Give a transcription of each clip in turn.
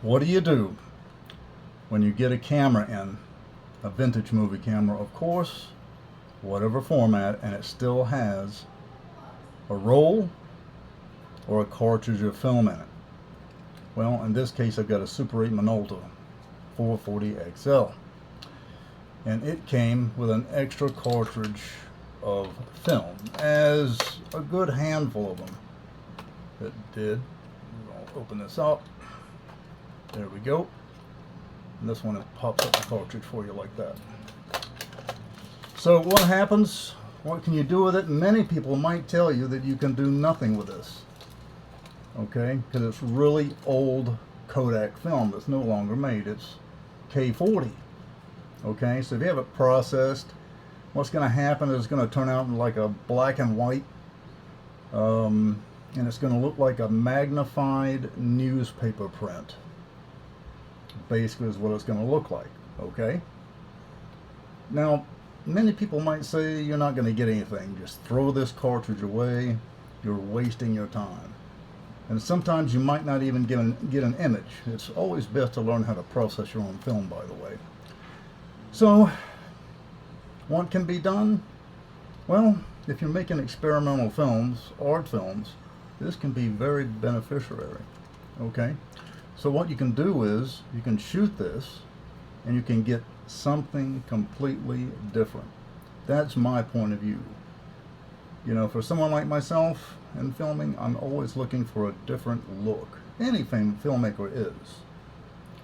What do you do when you get a camera in, a vintage movie camera, of course, whatever format, and it still has a roll or a cartridge of film in it? Well, in this case, I've got a Super 8 Minolta 440 XL, and it came with an extra cartridge of film, as a good handful of them it did. I'll open this up. There we go. And this one, it pops up the cartridge for you like that. So what happens? What can you do with it? Many people might tell you that you can do nothing with this. Okay, because it's really old Kodak film that's no longer made. It's K40. Okay, so if you have it processed, what's going to happen is it's going to turn out like a black and white, and it's going to look like a magnified newspaper print. Basically is what it's going to look like. Okay, now many people might say you're not going to get anything, just throw this cartridge away, you're wasting your time. And sometimes you might not even get an image. It's always best to learn how to process your own film, by the way. So what can be done? Well, if you're making experimental films, art films, this can be very beneficiary. Okay, so what you can do is you can shoot this and you can get something completely different. That's my point of view. You know, for someone like myself in filming, I'm always looking for a different look. Any filmmaker is.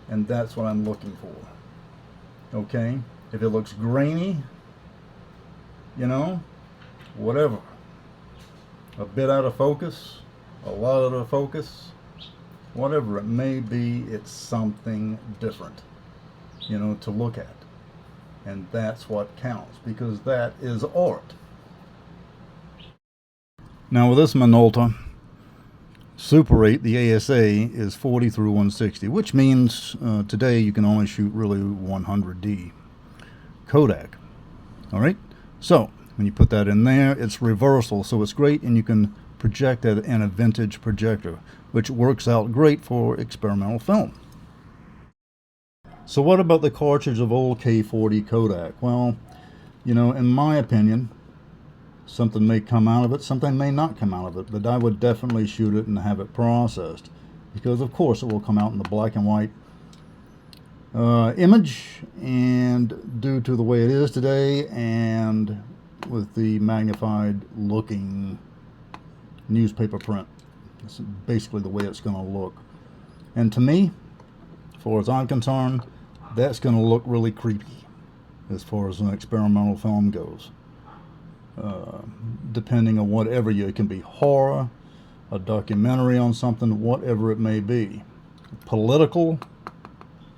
And that's what I'm looking for. Okay? If it looks grainy, you know, whatever. A bit out of focus, a lot out of focus, whatever it may be, it's something different, you know, to look at. And that's what counts, because that is art. Now with this Minolta Super 8, the ASA is 40 through 160, which means today you can only shoot really 100D Kodak. All right, so when you put that in there, it's reversal, so it's great, and you can project it in a vintage projector, which works out great for experimental film. So what about the cartridge of old K40 Kodak? Well, you know, in my opinion, something may come out of it, something may not come out of it, but I would definitely shoot it and have it processed, because of course it will come out in the black and white image, and due to the way it is today and with the magnified looking newspaper print, it's basically the way it's going to look. And to me, as far as I'm concerned, that's going to look really creepy as far as an experimental film goes. Depending on whatever it can be horror, a documentary on something, whatever it may be, political,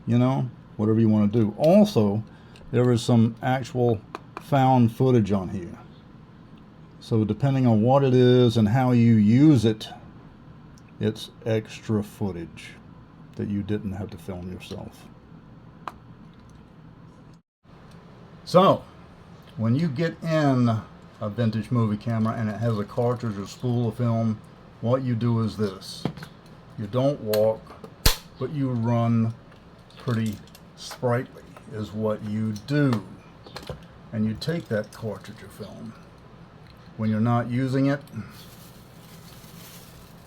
you know, whatever you want to do. Also, there is some actual found footage on here, so depending on what it is and how you use it, it's extra footage that you didn't have to film yourself. So when you get in a vintage movie camera and it has a cartridge or spool of film, what you do is this. You don't walk, but you run pretty sprightly is what you do. And you take that cartridge of film. When you're not using it,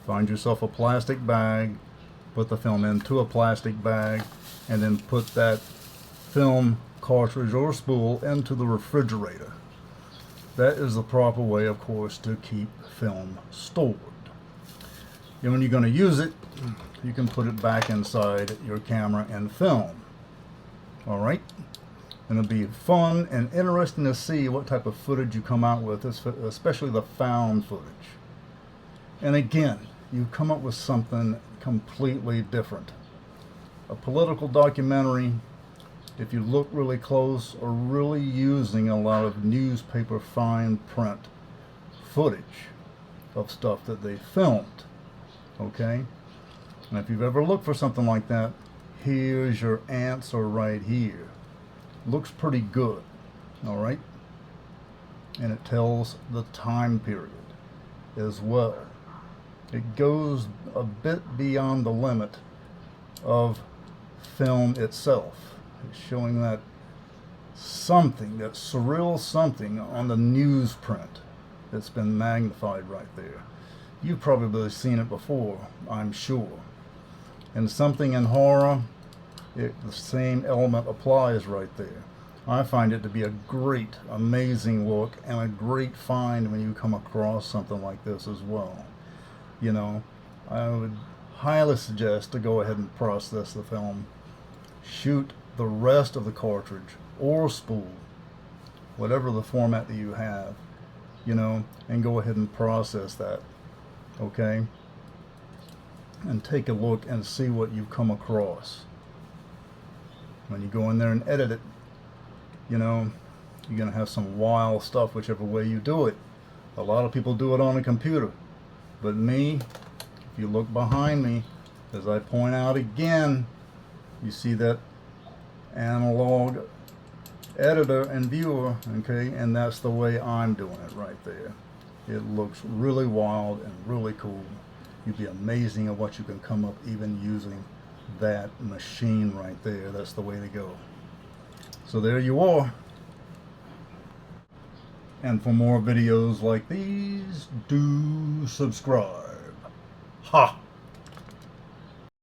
find yourself a plastic bag, put the film into a plastic bag, and then put that film cartridge or spool into the refrigerator. That is the proper way, of course, to keep film stored. And when you're going to use it, you can put it back inside your camera and film. All right? And it'll be fun and interesting to see what type of footage you come out with, especially the found footage. And again, you come up with something completely different. A political documentary, if you look really close, are really using a lot of newspaper fine print footage of stuff that they filmed. Okay? And if you've ever looked for something like that, here's your answer right here. Looks pretty good. All right? And it tells the time period as well. It goes a bit beyond the limit of film itself. It's showing that something, that surreal something on the newsprint. It's been magnified right there. You've probably seen it before, I'm sure. And something in horror, the same element applies right there. I find it to be a great, amazing look and a great find when you come across something like this as well. You know, I would highly suggest to go ahead and process the film. Shoot the rest of the cartridge or spool, whatever the format that you have, you know, and go ahead and process that, okay? And take a look and see what you've come across. When you go in there and edit it, you know, you're going to have some wild stuff whichever way you do it. A lot of people do it on a computer. But me, if you look behind me, as I point out again, you see that analog editor and viewer, okay? And that's the way I'm doing it right there. It looks really wild and really cool. You'd be amazing at what you can come up even using that machine right there. That's the way to go. So there you are. And for more videos like these, do subscribe. Ha!